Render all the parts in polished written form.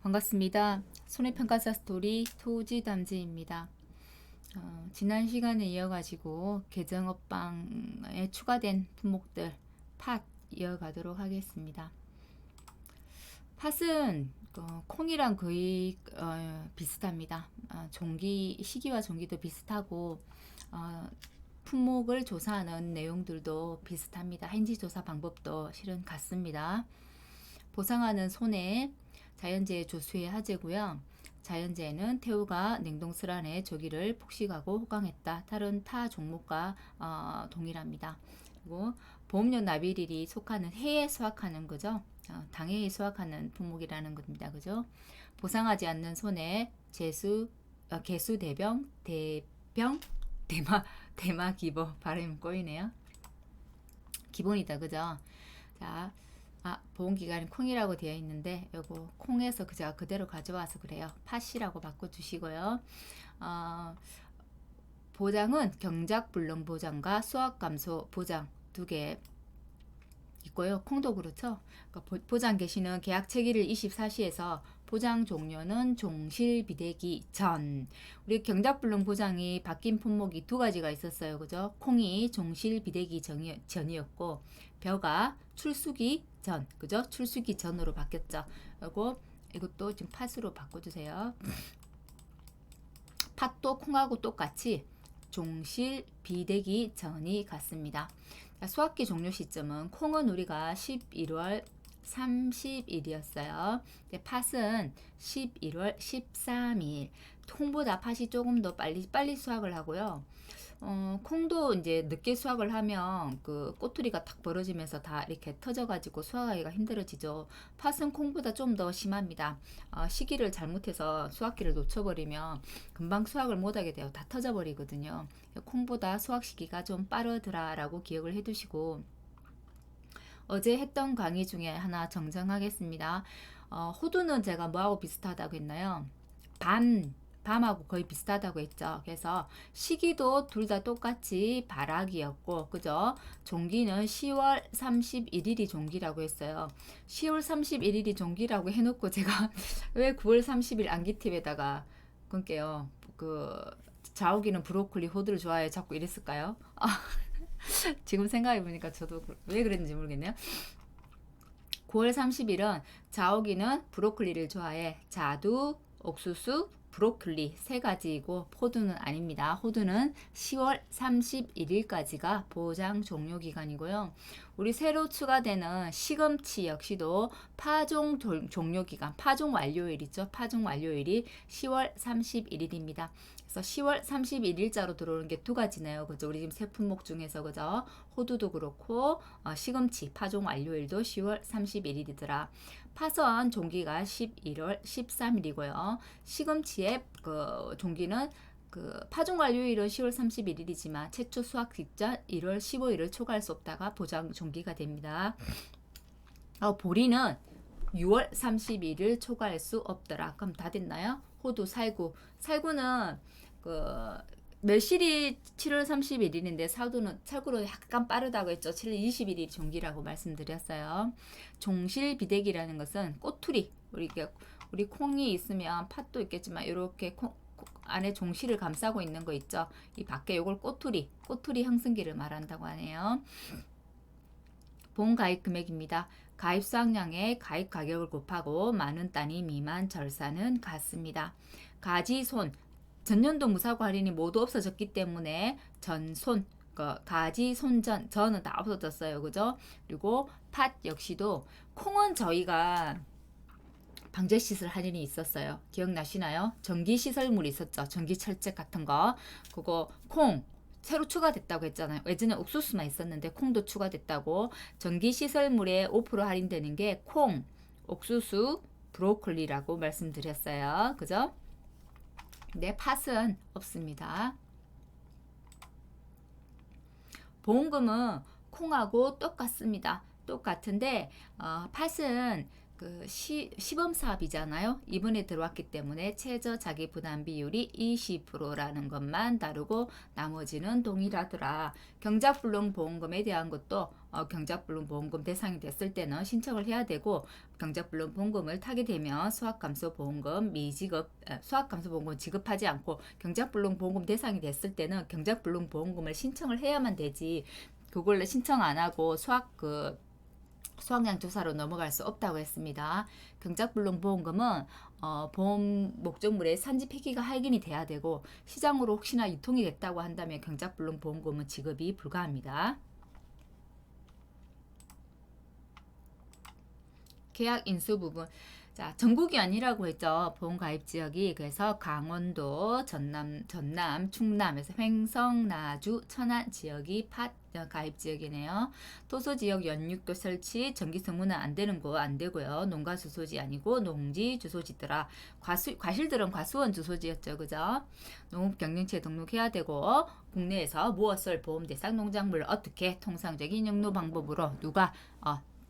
반갑습니다. 손해평가사 스토리 토지담지입니다. 지난 시간에 이어가지고 개정업방에 추가된 품목들 팥 이어가도록 하겠습니다. 팥은 콩이랑 거의 비슷합니다. 시기와 종기도 비슷하고 품목을 조사하는 내용들도 비슷합니다. 행지 조사 방법도 실은 같습니다. 보상하는 손해 자연재해 조수의 하재고요. 자연재해는 태우가 냉동슬안에 조기를 폭식하고 호강했다. 다른 타 종목과 동일합니다. 그리고 보험료 납입일이 속하는 해에 수확하는 거죠. 당해에 수확하는 품목이라는 겁니다. 그죠? 보상하지 않는 손해 개수 대마 기보 발음 꼬이네요. 기본이다. 그죠? 자, 보험기간이 콩이라고 되어 있는데 요거 콩에서 제가 그대로 가져와서 그래요. 팥이라고 바꿔주시고요. 보장은 경작불능 보장과 수확감소 보장 두 개 있고요. 콩도 그렇죠. 그러니까 보장 개시는 계약 체기를 24시에서 보장 종료는 종실 비대기 전. 우리 경작불능 보장이 바뀐 품목이 두 가지가 있었어요. 그죠? 콩이 종실 비대기 전이었고 벼가 출수기 전. 그죠? 출수기 전으로 바뀌었죠. 이것도 지금 팥으로 바꿔주세요. 팥도 콩하고 똑같이 종실 비대기 전이 같습니다. 수확기 종료 시점은 콩은 우리가 11월 30일이었어요. 팥은 11월 13일. 콩보다 팥이 조금 더 빨리 수확을 하고요. 콩도 이제 늦게 수확을 하면 그 꼬투리가 탁 벌어지면서 다 이렇게 터져가지고 수확하기가 힘들어지죠. 팥은 콩보다 좀 더 심합니다. 시기를 잘못해서 수확기를 놓쳐버리면 금방 수확을 못하게 돼요. 다 터져버리거든요. 콩보다 수확 시기가 좀 빠르더라라고 기억을 해두시고 어제 했던 강의 중에 하나 정정하겠습니다. 호두는 제가 뭐하고 비슷하다고 했나요? 밤하고 거의 비슷하다고 했죠. 그래서 시기도 둘 다 똑같이 발악이었고, 그죠? 종기는 10월 31일이 종기라고 했어요. 10월 31일이 종기라고 해놓고 제가 왜 9월 30일 암기팁에다가 끊게요. 자오기는 브로콜리, 호두를 좋아해. 자꾸 이랬을까요? 지금 생각해보니까 저도 왜 그랬는지 모르겠네요. 9월 30일은 자오기는 브로콜리를 좋아해. 자두, 옥수수, 브로콜리 세 가지이고 호두는 아닙니다. 호두는 10월 31일까지가 보장 종료 기간이고요. 우리 새로 추가되는 시금치 역시도 파종 종료 기간, 파종 완료일이죠. 파종 완료일이 10월 31일입니다. 그래서 10월 31일자로 들어오는 게 두 가지네요. 그죠? 우리 지금 세 품목 중에서 그죠? 호두도 그렇고 시금치 파종 완료일도 10월 31일이더라. 파선 종기가 11월 13일이고요. 시금치의 종기는 파종 완료일은 10월 31일이지만 최초 수확 직전 1월 15일을 초과할 수 없다가 보장 종기가 됩니다. 보리는 6월 30일을 초과할 수 없더라. 그럼 다 됐나요? 호두, 살구는 멸실이 7월 31일인데 살구는 약간 빠르다고 했죠. 7월 21일이 종기라고 말씀드렸어요. 종실 비대기라는 것은 꼬투리, 우리 콩이 있으면 팥도 있겠지만 이렇게 안에 종실을 감싸고 있는 거 있죠. 이 밖에 요걸 꼬투리 형성기를 말한다고 하네요. 본 가입 금액입니다. 가입 수확량의 가입 가격을 곱하고 만원 단위 미만 절사는 같습니다. 가지손 전년도 무사고 할인이 모두 없어졌기 때문에 전손 가지 손전 전은 다 없어졌어요. 그죠? 그리고 팥 역시도 콩은 저희가 방제시설 할인이 있었어요. 기억나시나요? 전기시설물이 있었죠. 전기철책 같은 거. 그거 콩 새로 추가됐다고 했잖아요. 예전에 옥수수만 있었는데 콩도 추가됐다고. 전기시설물에 5% 할인되는 게 콩, 옥수수, 브로콜리라고 말씀드렸어요. 그죠? 네, 팥은 없습니다. 보험금은 콩하고 똑같습니다. 똑같은데 팥은 시범 사업이잖아요. 이번에 들어왔기 때문에 최저 자기 부담 비율이 20%라는 것만 다르고 나머지는 동일하더라. 경작불능 보험금에 대한 것도 경작불능 보험금 대상이 됐을 때는 신청을 해야 되고, 경작불능 보험금을 타게 되면 수학감소보험금 미지급, 수학감소보험금 지급하지 않고 경작불능 보험금 대상이 됐을 때는 경작불능 보험금을 신청을 해야만 되지, 그걸 신청 안 하고 수확량 조사로 넘어갈 수 없다고 했습니다. 경작불능 보험금은 보험 목적물의 산지 폐기가 확인이 돼야 되고, 시장으로 혹시나 유통이 됐다고 한다면 경작불능 보험금은 지급이 불가합니다. 계약 인수 부분. 자, 전국이 아니라고 했죠. 보험 가입 지역이. 그래서 강원도, 전남, 충남에서 횡성, 나주, 천안 지역이 가입 지역이네요. 토소 지역 연육도 설치, 전기 승무는 안 되는 거 안 되고요. 농가 주소지 아니고 농지 주소지더라. 과실들은 과수원 주소지였죠. 그죠? 농업경영체에 등록해야 되고, 국내에서 무엇을 보험 대상 농작물을 어떻게 통상적인 영로 방법으로 누가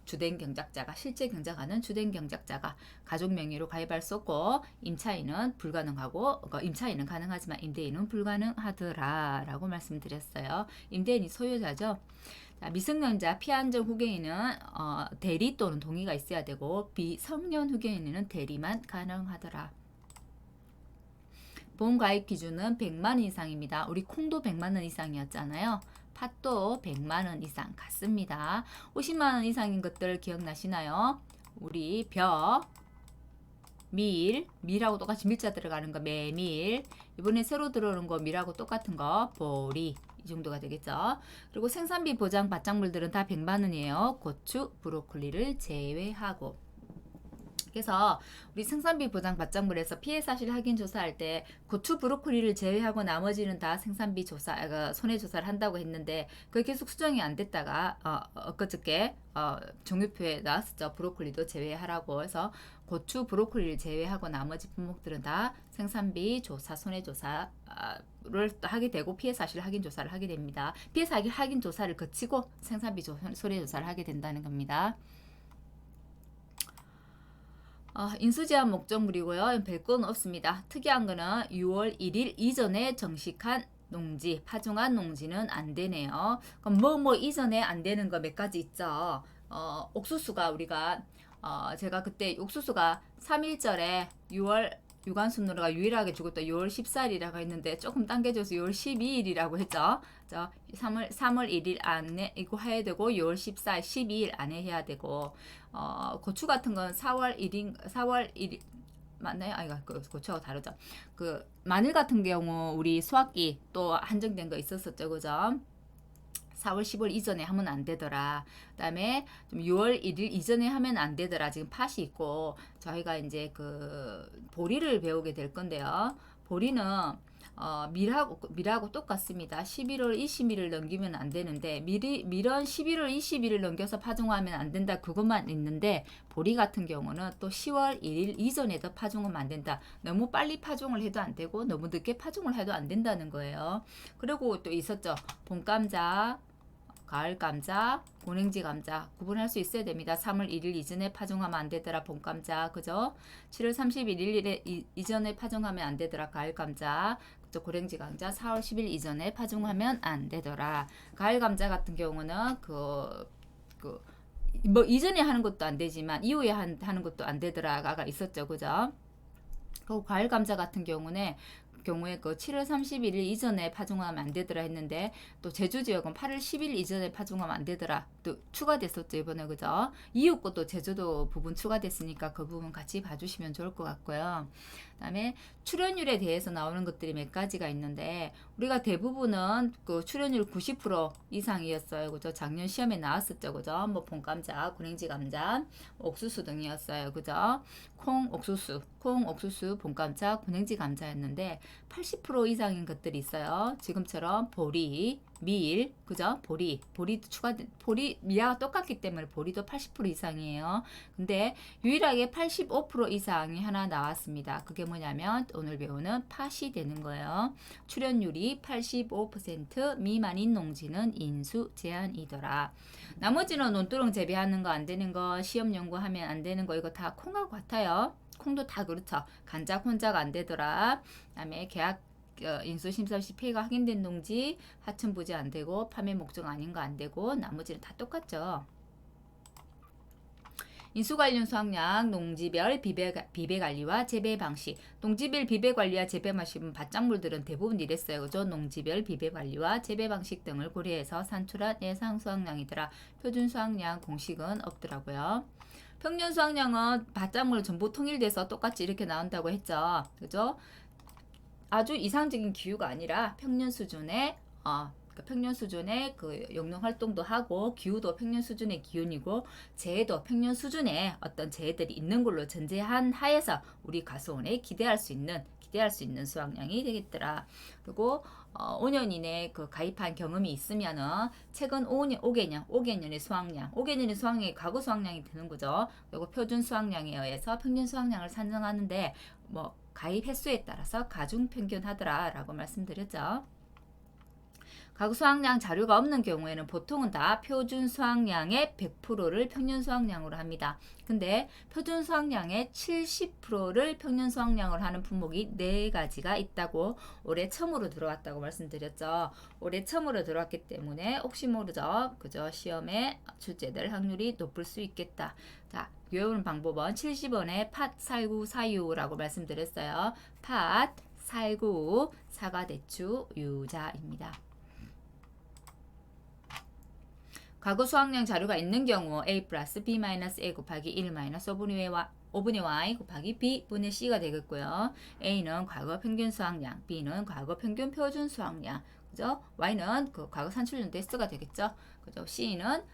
주된 경작자가, 실제 경작하는 주된 경작자가 가족 명의로 가입할 수 없고, 임차인은 불가능하고, 임차인은 가능하지만 임대인은 불가능하더라 라고 말씀드렸어요. 임대인이 소유자죠. 자, 미성년자 피한정 후견인은 대리 또는 동의가 있어야 되고, 비성년 후견인은 대리만 가능하더라. 보험 가입 기준은 100만 이상입니다. 우리 콩도 100만 원 이상이었잖아요. 팥도 100만원 이상 같습니다. 50만원 이상인 것들 기억나시나요? 우리 밀하고 똑같이 밀자 들어가는 거 메밀, 이번에 새로 들어오는 거 밀하고 똑같은 거 보리, 이 정도가 되겠죠. 그리고 생산비 보장 바짝물들은 다 100만원이에요. 고추, 브로콜리를 제외하고. 그래서 우리 생산비 보장 바짝물에서 피해 사실 확인 조사할 때 고추 브로콜리를 제외하고 나머지는 다 생산비 조사, 손해 조사를 한다고 했는데, 그게 계속 수정이 안 됐다가 엊그저께 종유표에 나왔었죠. 브로콜리도 제외하라고 해서 고추 브로콜리를 제외하고 나머지 품목들은 다 생산비 조사, 손해 조사를 하게 되고, 피해 사실 확인 조사를 하게 됩니다. 피해 사실 확인 조사를 거치고 생산비 손해 조사를 하게 된다는 겁니다. 인수제한 목적물이고요. 별건 없습니다. 특이한 거는 6월 1일 이전에 정식한 농지, 파종한 농지는 안 되네요. 그럼 뭐 이전에 안 되는 거 몇 가지 있죠. 옥수수가 우리가 제가 그때 옥수수가 3일절에 6월 유관순으로가 유일하게 죽었다 6월 14일이라고 했는데 조금 당겨져서 6월 12일이라고 했죠. 3월 1일 안에 이거 해야 되고 6월 14일, 12일 안에 해야 되고, 고추 같은 건 4월 1일 맞나요? 이거 고추하고 다르죠. 마늘 같은 경우 우리 수확기 또 한정된 거 있었었죠. 그죠? 4월 10월 이전에 하면 안 되더라. 그다음에 좀 6월 1일 이전에 하면 안 되더라. 지금 팥이 있고, 저희가 이제 보리를 배우게 될 건데요. 보리는 밀하고 똑같습니다. 11월 20일을 넘기면 안 되는데, 밀은 11월 20일을 넘겨서 파종하면 안 된다. 그것만 있는데, 보리 같은 경우는 또 10월 1일 이전에도 파종하면 안 된다. 너무 빨리 파종을 해도 안 되고, 너무 늦게 파종을 해도 안 된다는 거예요. 그리고 또 있었죠. 봄감자, 가을 감자, 고냉지 감자 구분할 수 있어야 됩니다. 3월 1일 이전에 파종하면 안 되더라. 봄 감자. 그죠? 7월 31일에 이전에 파종하면 안 되더라. 가을 감자. 그죠? 고랭지 감자. 4월 10일 이전에 파종하면 안 되더라. 가을 감자 같은 경우는 이전에 하는 것도 안 되지만 이후에 하는 것도 안 되더라가 있었죠. 그죠? 그 과일 감자 같은 경우에 7월 31일 이전에 파종하면 안 되더라 했는데, 또 제주 지역은 8월 10일 이전에 파종하면 안 되더라 또 추가됐었죠. 이번에. 그죠? 이웃 것도 제주도 부분 추가됐으니까 그 부분 같이 봐주시면 좋을 것 같고요. 그다음에 출연율에 대해서 나오는 것들이 몇 가지가 있는데, 우리가 대부분은 출연율 90% 이상이었어요. 그죠? 작년 시험에 나왔었죠. 그죠? 봄감자, 고랭지 감자, 옥수수 등이었어요. 그죠? 콩, 옥수수, 봄감자, 고냉지 감자였는데, 80% 이상인 것들이 있어요. 지금처럼 보리, 밀, 그죠? 보리도 보리, 미아가 똑같기 때문에 보리도 80% 이상이에요. 근데 유일하게 85% 이상이 하나 나왔습니다. 그게 뭐냐면 오늘 배우는 팥이 되는 거예요. 출현율이 85% 미만인 농지는 인수 제한이더라. 나머지는 논두렁 재배하는 거 안 되는 거, 시험 연구하면 안 되는 거, 이거 다 콩하고 같아요. 콩도 다 그렇죠. 간작 혼자가 안 되더라. 그다음에 계약 인수 심사 시 폐가 확인된 농지, 하천 부지 안 되고, 판매 목적 아닌 거 안 되고, 나머지는 다 똑같죠. 인수 관련 수확량, 농지별 비배 관리와 재배 방식. 농지별 비배 관리와 재배 방식은 밭작물들은 대부분 이랬어요. 그죠? 농지별 비배 관리와 재배 방식 등을 고려해서 산출한 예상 수확량이더라. 표준 수확량 공식은 없더라고요. 평년 수확량은 밭작물 전부 통일돼서 똑같이 이렇게 나온다고 했죠. 그죠? 아주 이상적인 기후가 아니라 평년 수준의 평년 수준의 그 영농 활동도 하고 기후도 평년 수준의 기온이고 재해도 평년 수준의 어떤 재해들이 있는 걸로 전제한 하에서 우리 가수원에 기대할 수 있는 수확량이 되겠더라. 그리고 5년 이내 그 가입한 경험이 있으면은 최근 5개년의 수확량, 5개년의 수확량이 과거 수확량이 되는 거죠. 그리고 표준 수확량에 의해서 평년 수확량을 산정하는데 뭐 가입 횟수에 따라서 가중 평균하더라라고 말씀드렸죠. 과거 수확량 자료가 없는 경우에는 보통은 다 표준 수확량의 100%를 평년 수확량으로 합니다. 근데 표준 수확량의 70%를 평년 수확량으로 하는 품목이 4가지가 있다고 올해 처음으로 들어왔다고 말씀드렸죠. 올해 처음으로 들어왔기 때문에 혹시 모르죠. 그죠? 시험에 출제될 확률이 높을 수 있겠다. 자, 외우는 방법은 70원의 팥, 살구, 사유라고 말씀드렸어요. 팥, 살구, 사과, 대추, 유자입니다. 과거 수확량 자료가 있는 경우 a 플러스 b 마이너스 a 곱하기 1 마이너스 5분의 y 곱하기 b분의 c가 되겠고요. a는 과거 평균 수확량, b는 과거 평균 표준 수확량, 그죠? y는 그 과거 산출량 대수가 되겠죠. 그죠? c는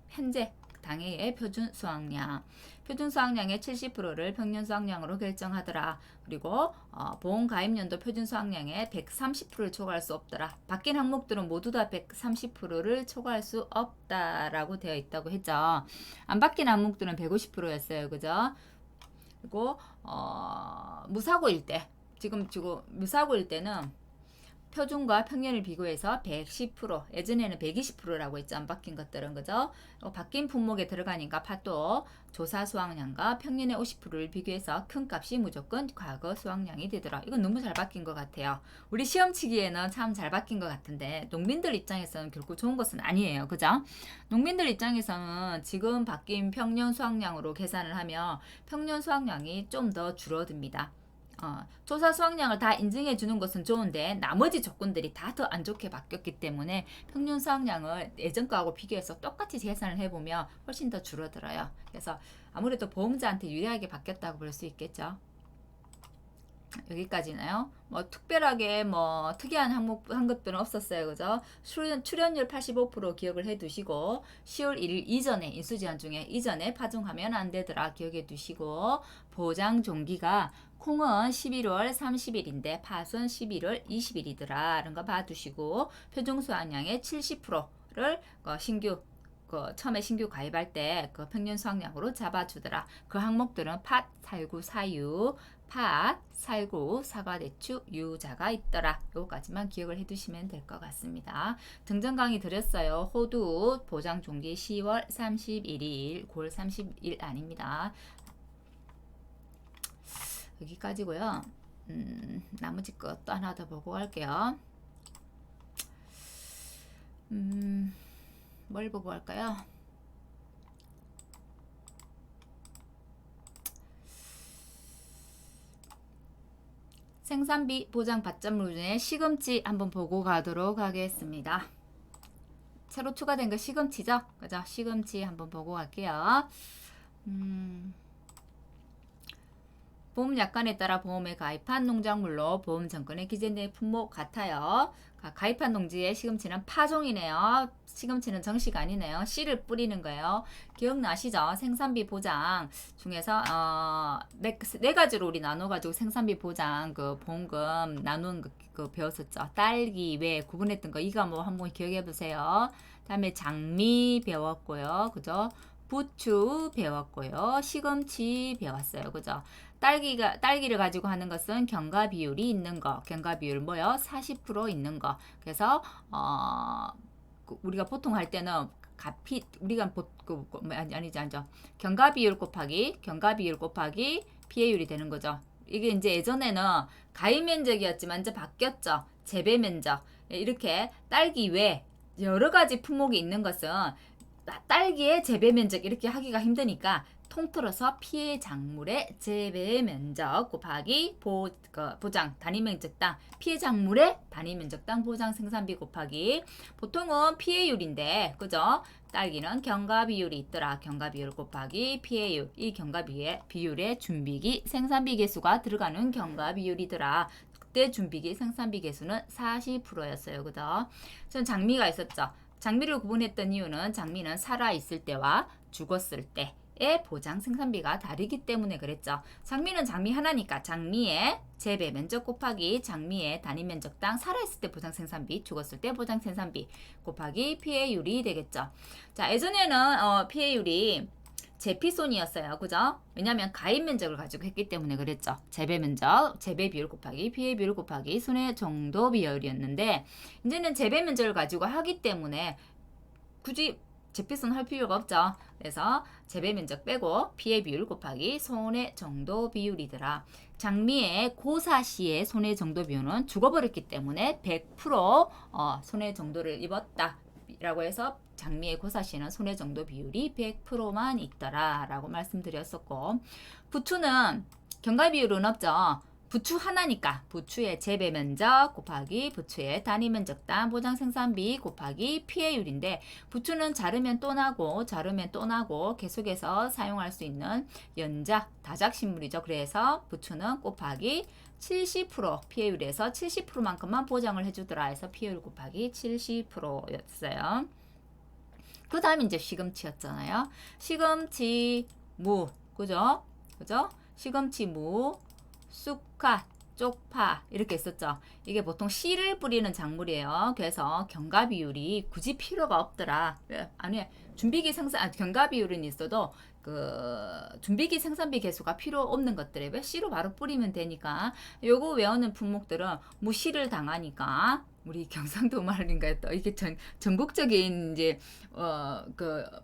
현재 당해의 표준 수확량. 표준 수확량의 70%를 평년 수확량으로 결정하더라. 그리고 보험 가입연도 표준 수확량의 130%를 초과할 수 없더라. 바뀐 항목들은 모두 다 130%를 초과할 수 없다라고 되어 있다고 했죠. 안 바뀐 항목들은 150%였어요. 그죠? 그리고 무사고일 때 지금 무사고일 때는 표준과 평년을 비교해서 110%, 예전에는 120%라고 했죠. 안 바뀐 것들은, 그죠? 바뀐 품목에 들어가니까 팥도 조사 수확량과 평년의 50%를 비교해서 큰 값이 무조건 과거 수확량이 되더라. 이건 너무 잘 바뀐 것 같아요. 우리 시험 치기에는 참 잘 바뀐 것 같은데 농민들 입장에서는 결코 좋은 것은 아니에요. 그죠? 농민들 입장에서는 지금 바뀐 평년 수확량으로 계산을 하면 평년 수확량이 좀 더 줄어듭니다. 조사 수확량을 다 인증해 주는 것은 좋은데 나머지 조건들이 다 더 안 좋게 바뀌었기 때문에 평균 수확량을 예전 거하고 비교해서 똑같이 계산을 해보면 훨씬 더 줄어들어요. 그래서 아무래도 보험자한테 유리하게 바뀌었다고 볼 수 있겠죠. 여기까지나요? 뭐 특별하게 뭐 특이한 한 것들은 없었어요. 그죠? 출연율 85% 기억을 해 두시고 10월 1일 이전에 인수제한 중에 이전에 파종하면 안 되더라 기억해 두시고 보장 종기가 콩은 11월 30일인데 팥은 11월 20일이더라 이런 거 봐두시고 표준 수확량의 70%를 처음에 신규 가입할 때 그 평년 수확량으로 잡아주더라. 그 항목들은 팥, 살구, 사유, 팥, 살구, 사과, 대추, 유자가 있더라. 요거까지만 기억을 해두시면 될 것 같습니다. 등전 강의 드렸어요. 호두 보장 종기 10월 31일, 9월 30일 아닙니다. 여기까지고요. 나머지 것도 하나 더 보고 갈게요. 뭘 보고 할까요? 생산비 보장 밭작물 중에 시금치 한번 보고 가도록 하겠습니다. 새로 추가된 거 시금치죠? 그죠? 시금치 한번 보고 갈게요. 보험 약관에 따라 보험에 가입한 농작물로 보험 정권에 기재된 품목 같아요. 가입한 농지의 시금치는 파종이네요. 시금치는 정식 아니네요. 씨를 뿌리는 거예요. 기억나시죠? 생산비 보장 중에서 네 가지로 우리 나눠가지고 생산비 보장 그 보험금 나눈 그 배웠었죠. 딸기 왜 구분했던 거 이거 뭐 한번 기억해 보세요. 다음에 장미 배웠고요. 그죠? 부추 배웠고요. 시금치 배웠어요. 그죠? 딸기를 가지고 하는 것은 경과 비율이 있는 거. 경과 비율 뭐요? 40% 있는 거. 그래서 우리가 보통 할 때는 우리가 아니죠. 경과 비율 곱하기 피해율이 되는 거죠. 이게 이제 예전에는 가입 면적이었지만 이제 바뀌었죠. 재배 면적. 이렇게 딸기 외 여러 가지 품목이 있는 것은 딸기의 재배 면적 이렇게 하기가 힘드니까 통틀어서 피해 작물의 재배 면적 곱하기 보장 단위 면적당 피해 작물의 단위 면적당 보장 생산비 곱하기 보통은 피해율인데 그죠? 딸기는 경과 비율이 있더라. 경과 비율 곱하기 피해율. 이 경과 비율에 준비기 생산비 개수가 들어가는 경과 비율이더라. 그때 준비기 생산비 개수는 40%였어요. 그죠? 전 장미가 있었죠. 장미를 구분했던 이유는 장미는 살아있을 때와 죽었을 때의 보장 생산비가 다르기 때문에 그랬죠. 장미는 장미 하나니까 장미의 재배 면적 곱하기 장미의 단위 면적당 살아있을 때 보장 생산비, 죽었을 때 보장 생산비 곱하기 피해율이 되겠죠. 자, 예전에는 피해율이 제피손이었어요. 그죠? 왜냐면 가입 면적을 가지고 했기 때문에 그랬죠. 재배 면적, 재배 비율 곱하기 피해 비율 곱하기 손해 정도 비율이었는데 이제는 재배 면적을 가지고 하기 때문에 굳이 제피손 할 필요가 없죠. 그래서 재배 면적 빼고 피해 비율 곱하기 손해 정도 비율이더라. 장미의 고사시의 손해 정도 비율은 죽어버렸기 때문에 100% 손해 정도를 입었다. 라고 해서 장미의 고사시는 손해 정도 비율이 100%만 있더라 라고 말씀드렸었고 부추는 경과 비율은 없죠. 부추 하나니까 부추의 재배 면적 곱하기 부추의 단위 면적당 보장 생산비 곱하기 피해율인데 부추는 자르면 또 나고 계속해서 사용할 수 있는 연작 다작식물이죠. 그래서 부추는 곱하기 70% 피해율에서 70%만큼만 보장을 해주더라 해서 피해율 곱하기 70%였어요. 그 다음에 이제 시금치였잖아요. 시금치, 무, 그죠? 시금치, 무, 쑥갓, 쪽파 이렇게 있었죠. 이게 보통 씨를 뿌리는 작물이에요. 그래서 경과 비율이 굳이 필요가 없더라. 아니 준비기 경과 비율은 있어도 준비기 생산비 개수가 필요 없는 것들에 왜 씨로 바로 뿌리면 되니까 요거 외우는 품목들은 무씨를 당하니까 우리 경상도 말인가요? 또 이게 전국적인 이제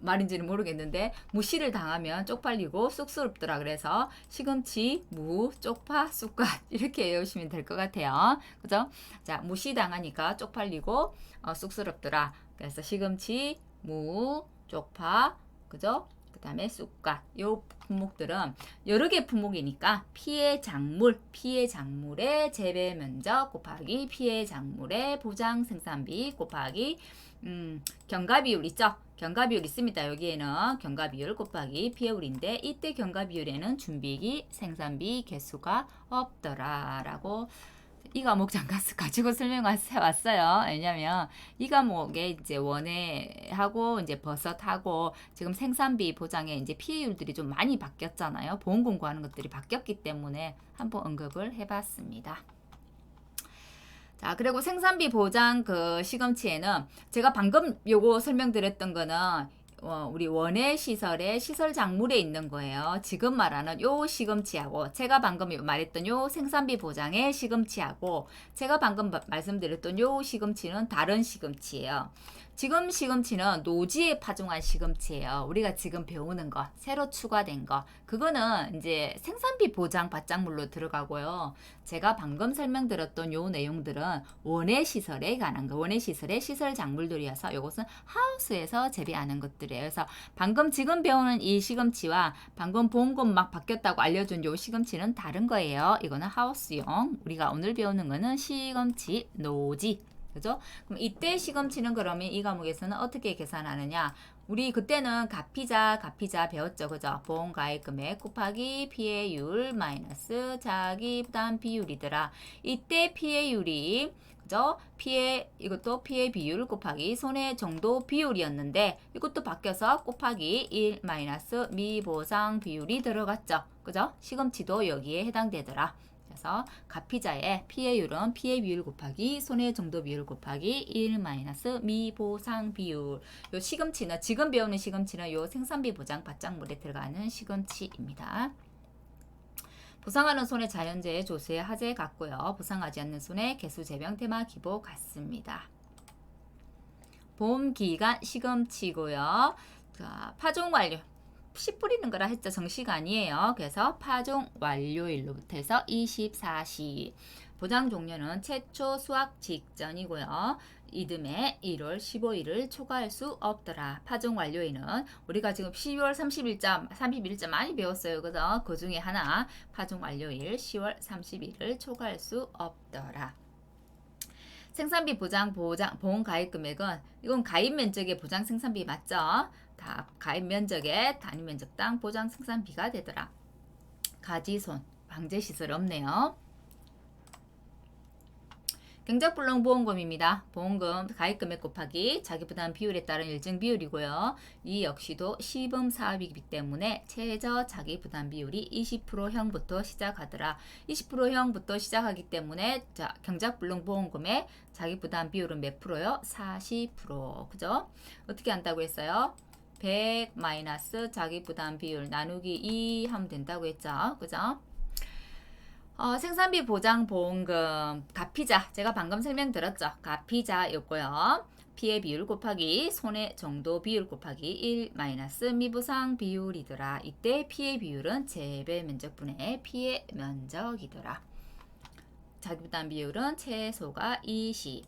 말인지는 모르겠는데 무씨를 당하면 쪽팔리고 쑥스럽더라. 그래서 시금치, 무, 쪽파, 쑥갓 이렇게 외우시면 될 것 같아요. 그죠? 자, 무씨 당하니까 쪽팔리고 쑥스럽더라. 그래서 시금치, 무, 쪽파, 그죠? 그 다음에 쑥갓 요 품목들은 여러 개 품목이니까 피해 작물의 재배 면적 곱하기 피해 작물의 보장 생산비 곱하기 경과 비율 있죠? 경과 비율 있습니다. 여기에는 경과 비율 곱하기 피해율인데 이때 경과 비율에는 준비기 생산비 개수가 없더라라고 이 과목 잠깐 가지고 설명해왔어요. 왜냐면 이 과목에 이제 원예하고 이제 버섯하고 지금 생산비 보장에 이제 피해율들이 좀 많이 바뀌었잖아요. 보험 공고하는 것들이 바뀌었기 때문에 한번 언급을 해봤습니다. 자, 그리고 생산비 보장 시금치에는 제가 방금 요거 설명드렸던 거는 우리 원예 시설의 시설 작물에 있는 거예요. 지금 말하는 요 시금치하고 제가 방금 말했던 요 생산비 보장의 시금치하고 제가 방금 말씀드렸던 요 시금치는 다른 시금치예요. 지금 시금치는 노지에 파종한 시금치예요. 우리가 지금 배우는 거, 새로 추가된 거. 그거는 이제 생산비 보장 밭작물로 들어가고요. 제가 방금 설명드렸던 요 내용들은 원예 시설에 관한 거, 원예 시설의 시설 작물들이어서 이것은 하우스에서 재배하는 것들이에요. 그래서 방금 지금 배우는 이 시금치와 방금 보험금 막 바뀌었다고 알려준 요 시금치는 다른 거예요. 이거는 하우스용. 우리가 오늘 배우는 거는 시금치 노지. 그죠? 그럼 이때 시금치는 그러면 이 과목에서는 어떻게 계산하느냐? 우리 그때는 가피자 배웠죠. 그죠? 보험가입 금액 곱하기 피해율 마이너스 자기 부담 비율이더라. 이때 피해율이 그죠? 이것도 피해 비율 곱하기 손해 정도 비율이었는데 이것도 바뀌어서 곱하기 1 마이너스 미보상 비율이 들어갔죠. 그죠? 시금치도 여기에 해당되더라. 그래서 가피자의 피해율은 피해 비율 곱하기 손해 정도 비율 곱하기 1 마이너스 미보상 비율. 요 시금치는 지금 배우는 시금치는 요 생산비 보장 바짝물에 들어가는 시금치입니다. 보상하는 손해 자연재해 조세 하재 같고요. 보상하지 않는 손해 개수 재병 테마 기보 같습니다. 보험 기간 시금치고요. 자, 파종 완료. 씨 뿌리는 거라 했죠. 정식 아니에요. 그래서 파종 완료일로부터 해서 24시. 보장 종료는 최초 수확 직전이고요. 이듬해 1월 15일을 초과할 수 없더라. 파종 완료일은 우리가 지금 12월 31일자 많이 배웠어요. 그죠? 그 중에 하나 파종 완료일 10월 30일을 초과할 수 없더라. 생산비 보험 가입 금액은 이건 가입 면적의 보장 생산비 맞죠? 다 가입 면적의 단위 면적당 보장 생산비가 되더라. 가지손 방제 시설 없네요. 경작불능 보험금입니다. 보험금 가입금액 곱하기 자기부담 비율에 따른 일정 비율이고요. 이 역시도 시범 사업이기 때문에 최저 자기부담 비율이 20%형부터 시작하더라. 20%형부터 시작하기 때문에 자, 경작불능 보험금의 자기부담 비율은 몇 프로요? 40%. 그죠? 어떻게 한다고 했어요? 100 마이너스 자기부담 비율 나누기 2 하면 된다고 했죠. 그죠? 생산비 보장 보험금 가피자 제가 방금 설명드렸죠. 가피자였고요. 피해 비율 곱하기 손해 정도 비율 곱하기 1 마이너스 미보상 비율이더라. 이때 피해 비율은 재배 면적분의 피해 면적이더라. 자기부담 비율은 최소가 20.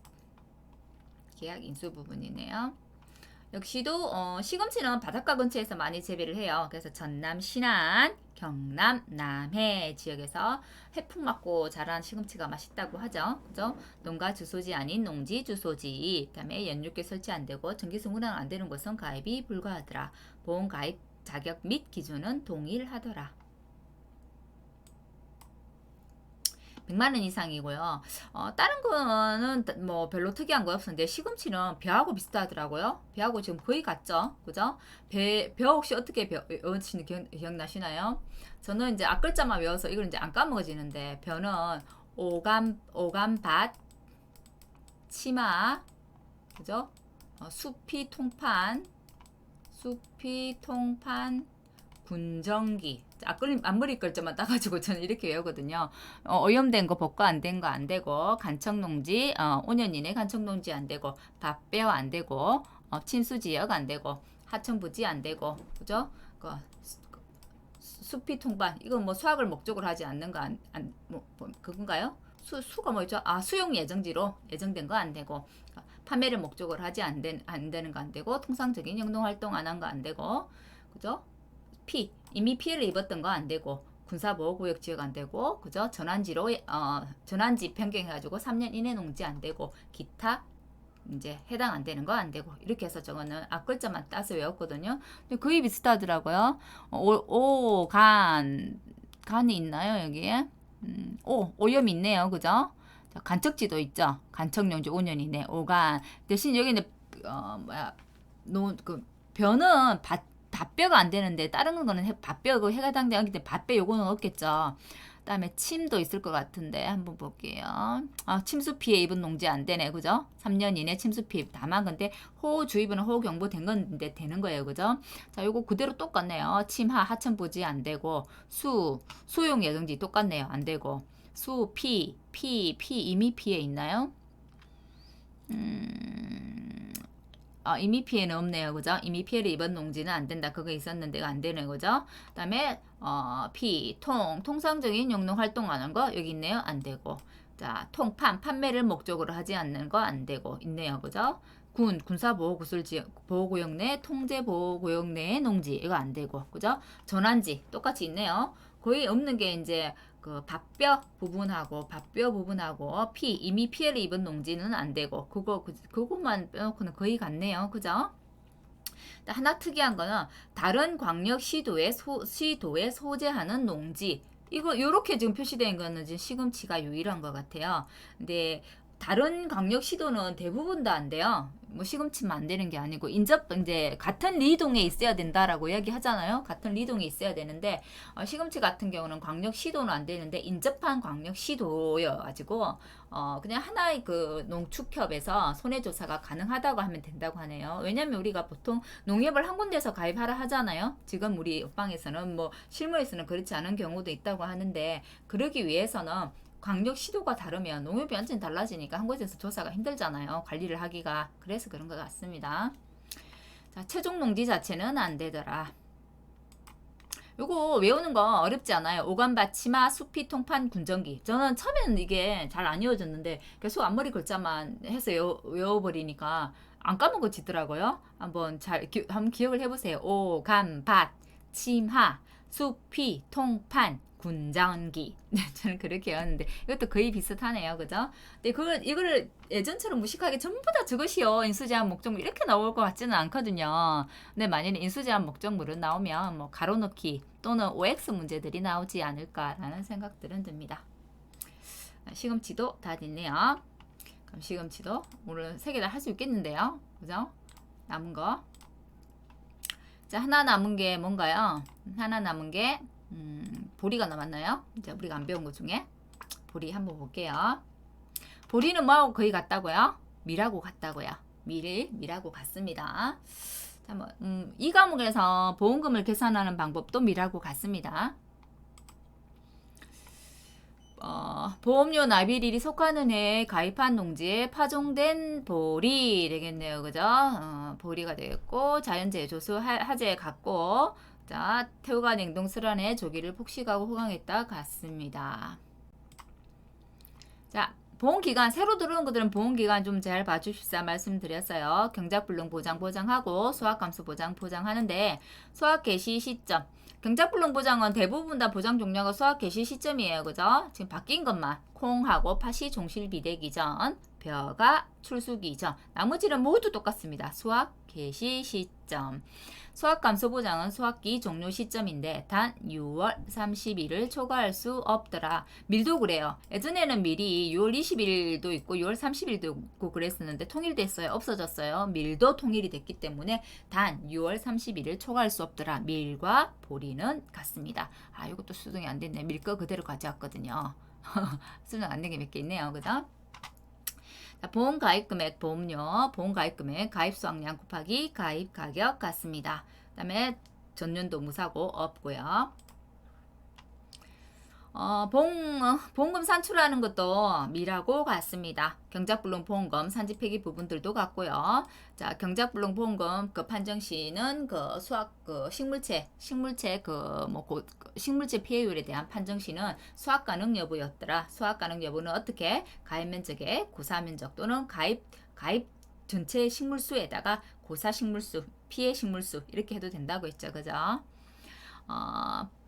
계약 인수 부분이네요. 역시도 시금치는 바닷가 근처에서 많이 재배를 해요. 그래서 전남 신안, 경남 남해 지역에서 해풍 맞고 자란 시금치가 맛있다고 하죠. 그죠? 농가 주소지 아닌 농지 주소지. 그다음에 연육계 설치 안 되고 정기승 운항 안 되는 곳은 가입이 불가하더라. 보험 가입 자격 및 기준은 동일하더라. 100만 원 이상이고요. 다른 거는 뭐 별로 특이한 거 없었는데 시금치는 벼하고 비슷하더라고요. 벼하고 지금 거의 같죠? 그죠? 벼 혹시 어떻게 외우시는 기억나시나요? 저는 이제 앞글자만 외워서 이걸 이제 안 까먹어지는데 벼는 오감밭 치마 그죠? 숲이 통판 군정기 앞머리 글자만 따가지고 저는 이렇게 외우거든요. 오염된 거 복구 안 된 거 안 되고 간척농지 5년 이내 간척농지 안 되고 밥배어 안 되고 침수지역 안 되고 하천부지 안 되고 그죠? 숲이 통반 이건 뭐 수확을 목적으로 하지 않는 거 그건가요? 수가 뭐죠? 수용 예정지로 예정된 거 안 되고 판매를 목적으로 하지 안 되는 거 안 되고 통상적인 영농 활동 안 한 거 안 되고 그죠? 이미 피해를 입었던 거 안 되고 군사보호구역 지역 안 되고 그죠? 전환지 변경해가지고 3년 이내 농지 안 되고 기타 이제 해당 안 되는 거 안 되고 이렇게 해서 저거는 앞글자만 따서 외웠거든요. 근데 거의 비슷하더라고요. 간이 있나요 여기에? 오염 있네요, 그죠? 간척지도 있죠. 간척용지 5년 이내 오간 대신 여기는 벼는 밭벼가 안 되는데 다른 거는 밭벼가 해당되기 때문에 밭벼 요거는 없겠죠. 그다음에 침도 있을 것 같은데 한번 볼게요. 침수 피해 입은 농지 안 되네, 그죠? 3년 이내 침수 피해 다만 근데 호우주의보는 호우경보 된 건데 되는 거예요, 그죠? 자, 요거 그대로 똑같네요. 침하 하천부지 안 되고 수용 예정지 똑같네요, 안 되고 이미 피해 있나요? 이미 피해는 없네요. 그죠? 이미 피해를 입은 농지는 안 된다. 그거 있었는데 안 되네. 그죠? 그 다음에, 통상적인 영농 활동하는 거 여기 있네요. 안 되고. 자, 판매를 목적으로 하지 않는 거 안 되고 있네요. 그죠? 군사보호구역 내 통제보호구역 내의 농지 이거 안 되고. 그죠? 전환지 똑같이 있네요. 거의 없는 게 이제 그 밥뼈 부분하고 이미 피해를 입은 농지는 안 되고 그것만 빼놓고는 거의 같네요. 그죠? 하나 특이한 거는 다른 광역 시도에 소재하는 농지. 이거 요렇게 지금 표시된 거는 지금 시금치가 유일한 것 같아요. 근데 다른 광역 시도는 대부분 다 안 돼요. 뭐 시금치만 안 되는 게 아니고 이제 같은 리동에 있어야 된다라고 이야기하잖아요. 같은 리동에 있어야 되는데 시금치 같은 경우는 광역 시도는 안 되는데 인접한 광역 시도여가지고 그냥 하나의 그 농축협에서 손해조사가 가능하다고 하면 된다고 하네요. 왜냐면 우리가 보통 농협을 한 군데서 가입하라 하잖아요. 지금 우리 옆방에서는 뭐 실무에서는 그렇지 않은 경우도 있다고 하는데 그러기 위해서는 광역 시도가 다르면 농협이 완전히 달라지니까 한 곳에서 조사가 힘들잖아요. 관리를 하기가. 그래서 그런 것 같습니다. 자, 최종 농지 자체는 안 되더라. 요거 외우는 거 어렵지 않아요. 오간밭, 치마, 수피, 통판, 군전기. 저는 처음에는 이게 잘 안 이어졌는데 계속 앞머리 글자만 해서 외워버리니까 안 까먹어지더라고요. 한번 한번 기억을 해보세요. 오간밭, 치마, 수피, 통판, 군전기. 저는 그렇게 외웠는데 이것도 거의 비슷하네요. 그죠? 근데 이거를 예전처럼 무식하게 전부 다 저것이요. 인수제한 목적물 이렇게 나올 것 같지는 않거든요. 근데 만약에 인수제한 목적물은 나오면 뭐 가로넣기 또는 OX 문제들이 나오지 않을까라는 생각들은 듭니다. 시금치도 다 됐네요. 그럼 시금치도 오늘 3개 다 할 수 있겠는데요. 그죠? 남은 거. 자, 하나 남은 게 뭔가요? 하나 남은 게 보리가 남았나요? 이제 우리가 안 배운 것 중에 보리 한번 볼게요. 보리는 뭐하고 거의 같다고요? 밀하고 같다고요. 밀하고 같습니다. 자, 뭐, 이 과목에서 보험금을 계산하는 방법도 밀하고 같습니다. 보험료 납입일이 속하는 해에 가입한 농지에 파종된 보리 되겠네요. 그죠? 보리가 되겠고 자연재해 조수 하재 같고 자, 태우가 냉동슬안에 조기를 폭식하고 호강했다 같습니다. 자, 보험기간 새로 들어온 것들은 보험기간 좀 잘 봐주십사 말씀드렸어요. 경작불능 보장하고 수확감소 보장하는데 수확 개시 시점 경작불능 보장은 대부분 다 보장 종료가 수확 개시 시점이에요. 그죠? 지금 바뀐 것만 콩하고 팥이 종실 비대기 전 벼가 출수기 전 나머지는 모두 똑같습니다. 수확 개시 시점 수확 감소 보장은 수확기 종료 시점인데 단 6월 30일을 초과할 수 없더라. 밀도 그래요. 예전에는 밀이 6월 20일도 있고 6월 30일도 있고 그랬었는데 통일됐어요. 없어졌어요. 밀도 통일이 됐기 때문에 단 6월 30일을 초과할 수 없더라. 밀과 보리는 같습니다. 아, 이것도 수정이 안 됐네. 밀 거 그대로 가져왔거든요. 수정 안 된 게 몇 개 있네요. 그죠? 보험 가입 금액, 보험료, 보험 가입 금액, 가입 수확량 곱하기 가입 가격 같습니다. 그 다음에 전년도 무사고 없고요. 보험금 산출하는 것도 밀하고 같습니다. 경작불능 보험금 산지 폐기 부분들도 같고요. 자, 경작불능 보험금 그 판정 시는 그 수확 그 식물체 식물체 피해율에 대한 판정 시는 수확 가능 여부였더라. 수확 가능 여부는 어떻게 가입 면적의 고사 면적 또는 가입 전체 식물수에다가 고사 식물수, 피해 식물수 이렇게 해도 된다고 했죠. 그죠?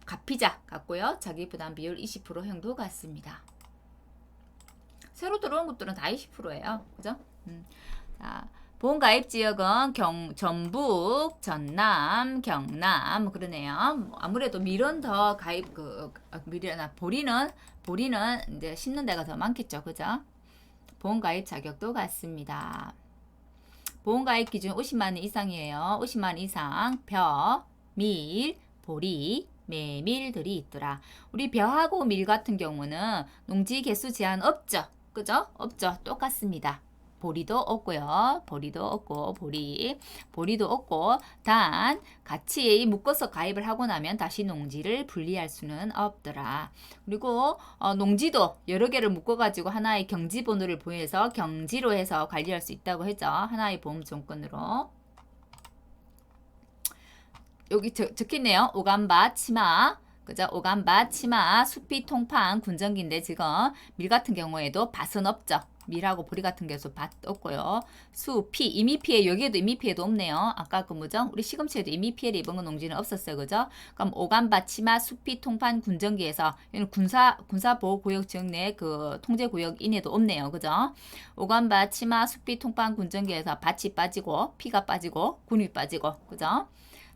가피자 같고요. 자기 부담 비율 20%형도 같습니다. 새로 들어온 것들은 다 20%예요. 그죠? 자, 보험 가입 지역은 전북, 전남, 경남 그러네요. 아무래도 밀은 더 가입 보리는 이제 심는 데가 더 많겠죠. 그죠? 보험 가입 자격도 같습니다. 보험 가입 기준 50만 원 이상이에요. 50만 원 이상 벼, 밀, 보리, 메밀들이 있더라. 우리 벼하고 밀 같은 경우는 농지 개수 제한 없죠. 그죠? 없죠. 똑같습니다. 보리도 없고요. 보리도 없고 단 같이 묶어서 가입을 하고 나면 다시 농지를 분리할 수는 없더라. 그리고 농지도 여러 개를 묶어가지고 하나의 경지번호를 보여서 경지로 해서 관리할 수 있다고 했죠. 하나의 보험 조건으로. 여기 적혀있네요. 오간밭, 치마, 그죠? 오간밭, 치마, 수피, 통판, 군전기인데 지금 밀 같은 경우에도 밭은 없죠. 밀하고 보리 같은 경우서 밭 없고요. 수, 피, 이미피해 여기에도 이미피해도 없네요. 아까 그 뭐죠? 우리 시금치에도 이미피해를 입은 거 농지는 없었어요. 그죠? 그럼 오간밭, 치마, 수피, 통판, 군정기에서 이는 군사보호구역 지역 내 그 통제구역 이내도 없네요. 그죠? 오간밭, 치마, 수피, 통판, 군정기에서 밭이 빠지고 피가 빠지고 군이 빠지고 그죠?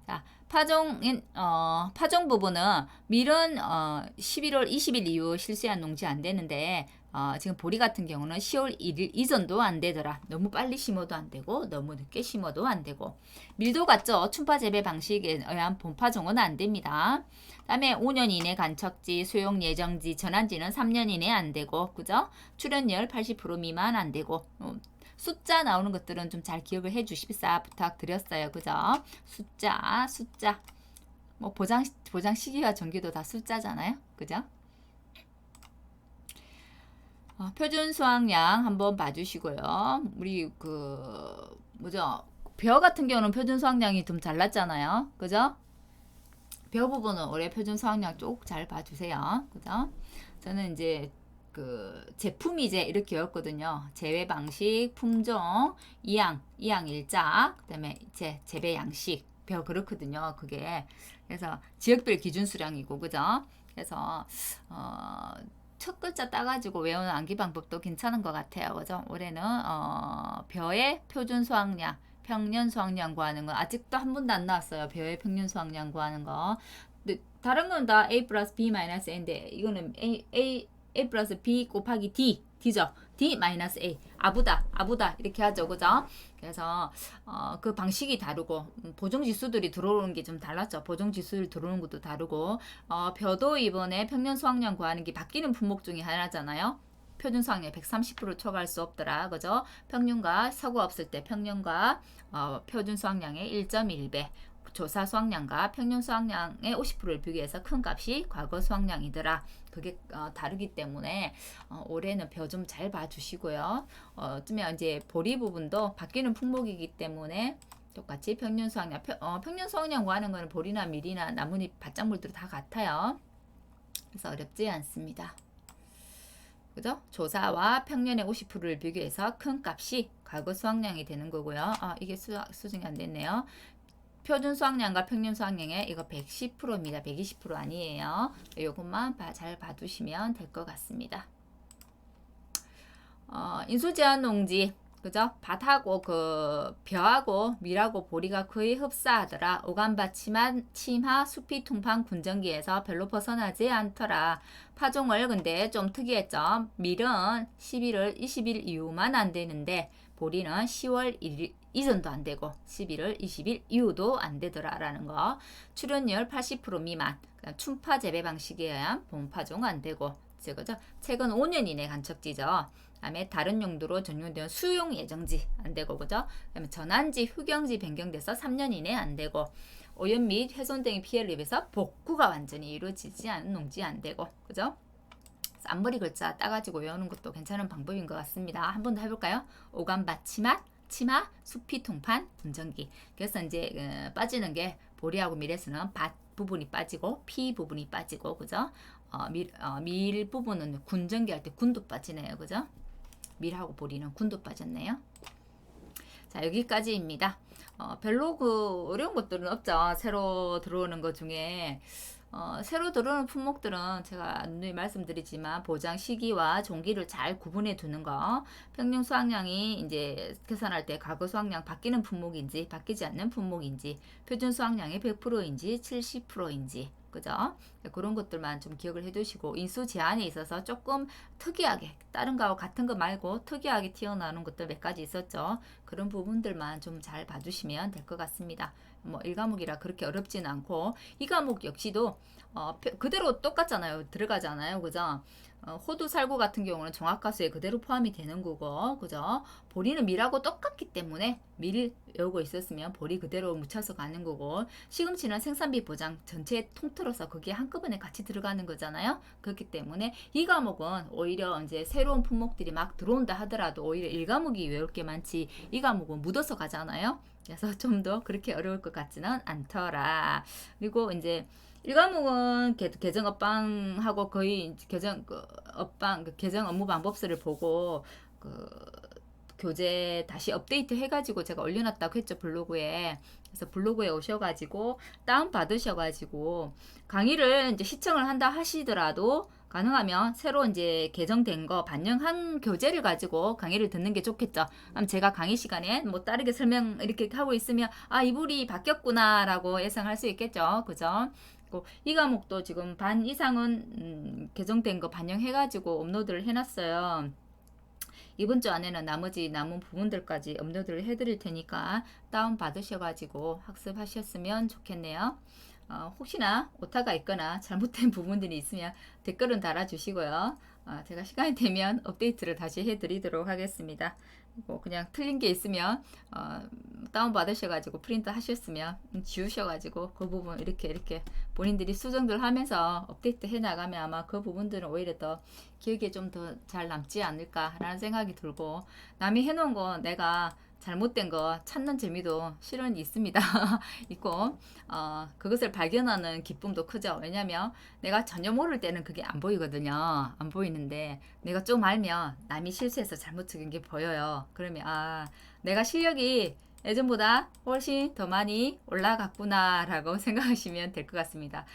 자, 파종 부분은 밀은 11월 20일 이후 실시한 농지 안 되는데 지금 보리 같은 경우는 10월 1일 이전도 안 되더라. 너무 빨리 심어도 안 되고 너무 늦게 심어도 안 되고 밀도 같죠. 춘파 재배 방식에 의한 본파종은 안 됩니다. 다음에 5년 이내 간척지, 수용 예정지, 전환지는 3년 이내 안 되고 그죠? 출현율 80% 미만 안 되고 숫자 나오는 것들은 좀 잘 기억을 해 주십사 부탁드렸어요. 그죠? 숫자. 뭐 보장 시기와 정기도 다 숫자잖아요. 그죠? 표준 수확량 한번 봐주시고요. 우리 그 뭐죠? 벼 같은 경우는 표준 수확량이 좀 잘났잖아요. 그죠? 벼 부분은 올해 표준 수확량 쭉 잘 봐주세요. 그죠? 저는 이제 그 제품이 이제 이렇게 였거든요. 재배 방식, 품종, 이양 일자, 그다음에 이제 재배 양식, 벼 그렇거든요. 그게 그래서 지역별 기준 수량이고 그죠? 그래서 첫 글자 따가지고 외우는 암기 방법도 괜찮은 것 같아요. 그죠? 올해는 벼의 표준 수확량, 평년 수확량 구하는 거 아직도 한 번도 안 나왔어요. 벼의 평년 수확량 구하는 거. 근데 다른 건 다 A 플러스 B 마이너스 A인데 이거는 A 플러스 B 곱하기 D죠. D 마이너스 A. 아부다 이렇게 하죠. 그죠? 그래서 그 방식이 다르고 보정 지수들이 들어오는 게 좀 달랐죠. 보정 지수들 들어오는 것도 다르고 벼도 이번에 평년 수확량 구하는 게 바뀌는 품목 중에 하나잖아요. 표준 수확량 130% 초과할 수 없더라. 그죠? 평균과 서구 없을 때 평년과 표준 수확량의 1.1배. 조사 수확량과 평균 수확량의 50%를 비교해서 큰 값이 과거 수확량이더라. 그게 다르기 때문에 올해는 벼 좀 잘 봐주시고요. 어쩌면 이제 보리 부분도 바뀌는 품목이기 때문에 똑같이 평균 수확량, 평균 수확량 구하는 거는 보리나 밀이나 나뭇잎 밭작물들 다 같아요. 그래서 어렵지 않습니다. 그죠? 조사와 평년의 50%를 비교해서 큰 값이 과거 수확량이 되는 거고요. 이게 수정이 안 됐네요. 표준 수확량과 평균 수확량의 이거 110%입니다. 120% 아니에요. 이것만 잘 봐두시면 될 것 같습니다. 인수제한 농지 그죠? 밭하고 그 벼하고 밀하고 보리가 거의 흡사하더라. 오간밭 치마 수피 통판 군정기에서 별로 벗어나지 않더라. 파종을 근데 좀 특이했죠. 밀은 11월 20일 이후만 안 되는데 보리는 10월 1일 이전도 안 되고 11월 20일 이후도 안 되더라라는 거. 출현율 80% 미만. 춘파 재배 방식에 의한 본파종 안 되고 그죠? 최근 5년 이내 간척지죠. 그다음에 다른 용도로 전용되는 수용 예정지 안 되고 그죠? 그다음에 전환지, 휴경지 변경돼서 3년 이내 안 되고 오염 및 훼손 등의 피해를 입어서 복구가 완전히 이루어지지 않은 농지 안 되고 그죠? 앞머리 글자 따가지고 외우는 것도 괜찮은 방법인 것 같습니다. 한 번 더 해볼까요? 오간밭 치마, 수피 통판, 분정기. 그래서 이제 빠지는 게 보리하고 밀에서는 밭 부분이 빠지고 피 부분이 빠지고 그죠? 밀 부분은 군정기 할 때 군도 빠지네요. 그죠? 밀하고 보리는 군도 빠졌네요. 자, 여기까지입니다. 별로 그 어려운 것들은 없죠. 새로 들어오는 것 중에 새로 들어오는 품목들은 제가 누누이 말씀드리지만 보장 시기와 종기를 잘 구분해 두는 거, 평균 수확량이 이제 계산할 때 과거 수확량 바뀌는 품목인지 바뀌지 않는 품목인지, 표준 수확량의 100%인지 70%인지 그죠? 그런 것들만 좀 기억을 해두시고 인수 제한에 있어서 조금 특이하게 다른 거하고 같은 거 말고 특이하게 튀어나오는 것들 몇 가지 있었죠. 그런 부분들만 좀 잘 봐주시면 될 것 같습니다. 뭐 1과목이라 그렇게 어렵지는 않고 이 과목 역시도 그대로 똑같잖아요. 들어가잖아요. 그죠? 호두 살구 같은 경우는 종합가수에 그대로 포함이 되는 거고 그죠? 보리는 밀하고 똑같기 때문에 밀 외우고 있었으면 보리 그대로 묻혀서 가는 거고 시금치는 생산비 보장 전체 통틀어서 그게 한꺼번에 같이 들어가는 거잖아요. 그렇기 때문에 이 과목은 오히려 이제 새로운 품목들이 막 들어온다 하더라도 오히려 1과목이 외울 게 많지 이 과목은 묻어서 가잖아요. 그래서 좀 더 그렇게 어려울 것 같지는 않더라. 그리고 이제 1과목은 개정 업방하고 거의 개정 업방 개정 업무 방법서를 보고 그 교재 다시 업데이트 해가지고 제가 올려놨다고 했죠, 블로그에. 그래서 블로그에 오셔가지고 다운 받으셔가지고 강의를 이제 시청을 한다 하시더라도 가능하면 새로 이제 개정된 거 반영한 교재를 가지고 강의를 듣는 게 좋겠죠. 그럼 제가 강의 시간에 뭐 다르게 설명 이렇게 하고 있으면 아, 이불이 바뀌었구나라고 예상할 수 있겠죠. 그죠? 이 과목도 지금 반 이상은 개정된 거 반영해가지고 업로드를 해놨어요. 이번 주 안에는 나머지 남은 부분들까지 업로드를 해드릴 테니까 다운 받으셔가지고 학습하셨으면 좋겠네요. 혹시나 오타가 있거나 잘못된 부분들이 있으면 댓글은 달아주시고요. 제가 시간이 되면 업데이트를 다시 해드리도록 하겠습니다. 뭐 그냥 틀린 게 있으면 다운 받으셔가지고 프린트 하셨으면 지우셔가지고 그 부분 이렇게 본인들이 수정들 하면서 업데이트 해 나가면 아마 그 부분들은 오히려 더 기억에 좀 더 잘 남지 않을까라는 생각이 들고, 남이 해놓은 거 내가 잘못된 거 찾는 재미도 실은 있습니다. 있고 그것을 발견하는 기쁨도 크죠. 왜냐면 내가 전혀 모를 때는 그게 안 보이거든요. 안 보이는데 내가 좀 알면 남이 실수해서 잘못 적은 게 보여요. 그러면 내가 실력이 예전보다 훨씬 더 많이 올라갔구나 라고 생각하시면 될 것 같습니다.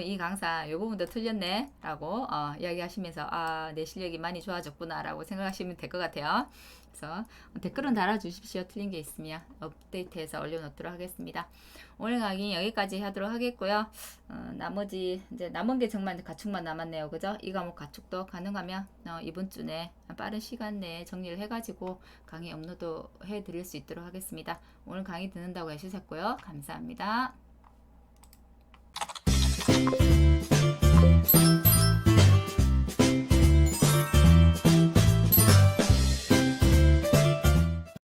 이 강사 이 부분도 틀렸네 라고 이야기하시면서 내 실력이 많이 좋아졌구나 라고 생각하시면 될 것 같아요. 그래서 댓글은 달아주십시오. 틀린 게 있으면 업데이트해서 올려놓도록 하겠습니다. 오늘 강의 여기까지 하도록 하겠고요. 나머지 이제 남은 게 정말 가축만 남았네요. 그죠? 이 과목 가축도 가능하면 이번 주 내 빠른 시간 내에 정리를 해가지고 강의 업로드 해드릴 수 있도록 하겠습니다. 오늘 강의 듣는다고 해주셨고요. 감사합니다.